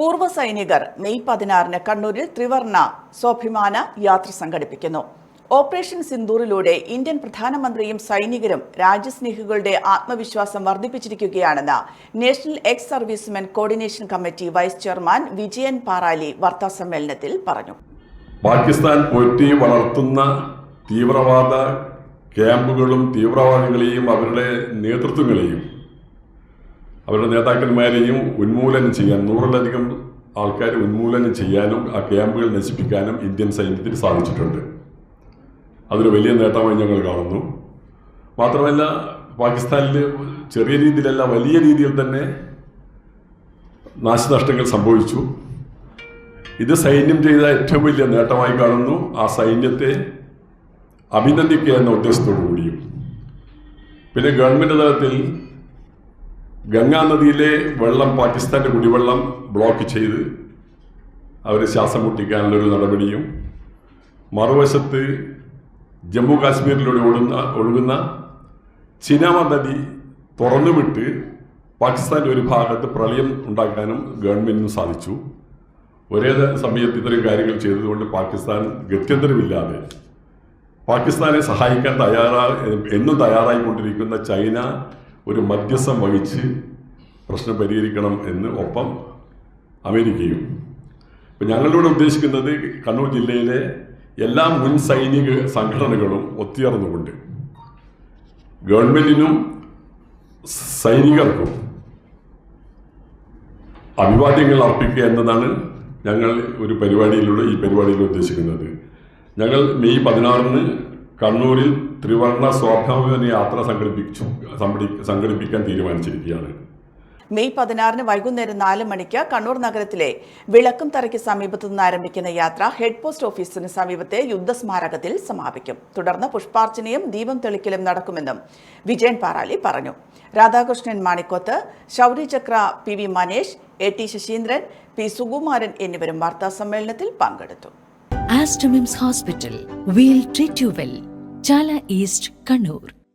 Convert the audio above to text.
പൂർവ്വ സൈനികർ മെയ് 16 കണ്ണൂരിൽ ത്രിവർണ്ണ സ്വാഭിമാന യാത്ര സംഘടിപ്പിക്കുന്നു. ഓപ്പറേഷൻ സിന്ദൂറിലൂടെ ഇന്ത്യൻ പ്രധാനമന്ത്രിയും സൈനികരും രാജ്യസ്നേഹികളുടെ ആത്മവിശ്വാസം വർദ്ധിപ്പിച്ചിരിക്കുകയാണെന്ന് national ex servicemen coordination committee vice chairman Vijayan Parali വാർത്താസമ്മേളനത്തിൽ പറഞ്ഞു. പാകിസ്ഥാൻ പോറ്റി വളർത്തുന്ന തീവ്രവാദ ക്യാമ്പുകളും തീവ്രവാദികളെയും അവരുടെ നേതൃത്വങ്ങളെയും അവരുടെ നേതാക്കന്മാരെയും ഉന്മൂലനം ചെയ്യാൻ 100-ലധികം ആൾക്കാരെ ഉന്മൂലനം ചെയ്യാനും ആ ക്യാമ്പുകൾ നശിപ്പിക്കാനും ഇന്ത്യൻ സൈന്യത്തിന് സാധിച്ചിട്ടുണ്ട്. അതൊരു വലിയ നേട്ടമായി ഞങ്ങൾ കാണുന്നു. മാത്രമല്ല, പാകിസ്ഥാനിൽ ചെറിയ രീതിയിലല്ല വലിയ രീതിയിൽ തന്നെ നാശനഷ്ടങ്ങൾ സംഭവിച്ചു. ഇത് സൈന്യം ചെയ്ത ഏറ്റവും വലിയ നേട്ടമായി കാണുന്നു. ആ സൈന്യത്തെ അഭിനന്ദിക്കുക എന്ന ഉദ്ദേശത്തോടു കൂടിയും പിന്നെ ഗവൺമെൻറ് തലത്തിൽ ഗംഗാ നദിയിലെ വെള്ളം, പാകിസ്ഥാൻ്റെ കുടിവെള്ളം ബ്ലോക്ക് ചെയ്ത് അവരെ ശ്വാസം മുട്ടിക്കാനുള്ളൊരു നടപടിയും, മറുവശത്ത് ജമ്മു കാശ്മീരിലൂടെ ഒഴുകുന്ന ചിനാമ നദി തുറന്നുവിട്ട് പാകിസ്ഥാൻ്റെ ഒരു ഭാഗത്ത് പ്രളയം ഉണ്ടാക്കാനും ഗവൺമെൻറ്റിന് സാധിച്ചു. ഒരേ സമയത്ത് ഇത്തരം കാര്യങ്ങൾ ചെയ്തതുകൊണ്ട് പാകിസ്ഥാൻ ഗത്യന്തരമില്ലാതെ പാകിസ്ഥാനെ സഹായിക്കാൻ എന്നും തയ്യാറായിക്കൊണ്ടിരിക്കുന്ന ചൈന ഒരു മധ്യസ്ഥം വഹിച്ച് പ്രശ്നം പരിഹരിക്കണം എന്ന് ഒപ്പം അമേരിക്കയും. ഇപ്പം ഞങ്ങളിവിടെ ഉദ്ദേശിക്കുന്നത് കണ്ണൂർ ജില്ലയിലെ എല്ലാ മുൻ സൈനിക സംഘടനകളും ഒത്തുചേർന്നുകൊണ്ട് ഗവൺമെൻറ്റിനും സൈനികർക്കും അഭിവാദ്യങ്ങൾ അർപ്പിക്കുക എന്നതാണ് ഞങ്ങൾ ഈ പരിപാടിയിൽ ഉദ്ദേശിക്കുന്നത്. ഞങ്ങൾ മെയ് 16 കണ്ണൂരിൽ ത്രിവർണ്ണ സ്വാഭിമാന യാത്ര സംഘടിപ്പിക്കാൻ തീരുമാനിച്ചിരിക്കുകയാണ്. മെയ് 16 വൈകുന്നേരം 4 മണിക്ക് കണ്ണൂർ നഗരത്തിലെ വിളക്കും തറയ്ക്ക് സമീപത്തു നിന്ന് ആരംഭിക്കുന്ന യാത്ര ഹെഡ് പോസ്റ്റ് ഓഫീസിന് സമീപത്തെ യുദ്ധസ്മാരകത്തിൽ സമാപിക്കും. തുടർന്ന് പുഷ്പാർച്ചനയും ദീപം തെളിക്കലും നടക്കുമെന്നും വിജയൻ പാറാലി പറഞ്ഞു. Radhakrishnan Manikkoth, Shaurya Chakra PV Manesh, AT Saseendran, P Sukumaran എന്നിവരും വാർത്താസമ്മേളനത്തിൽ പങ്കെടുത്തു. Aster MIMS Hospital, we'll treat you well. Chala East, Kannur.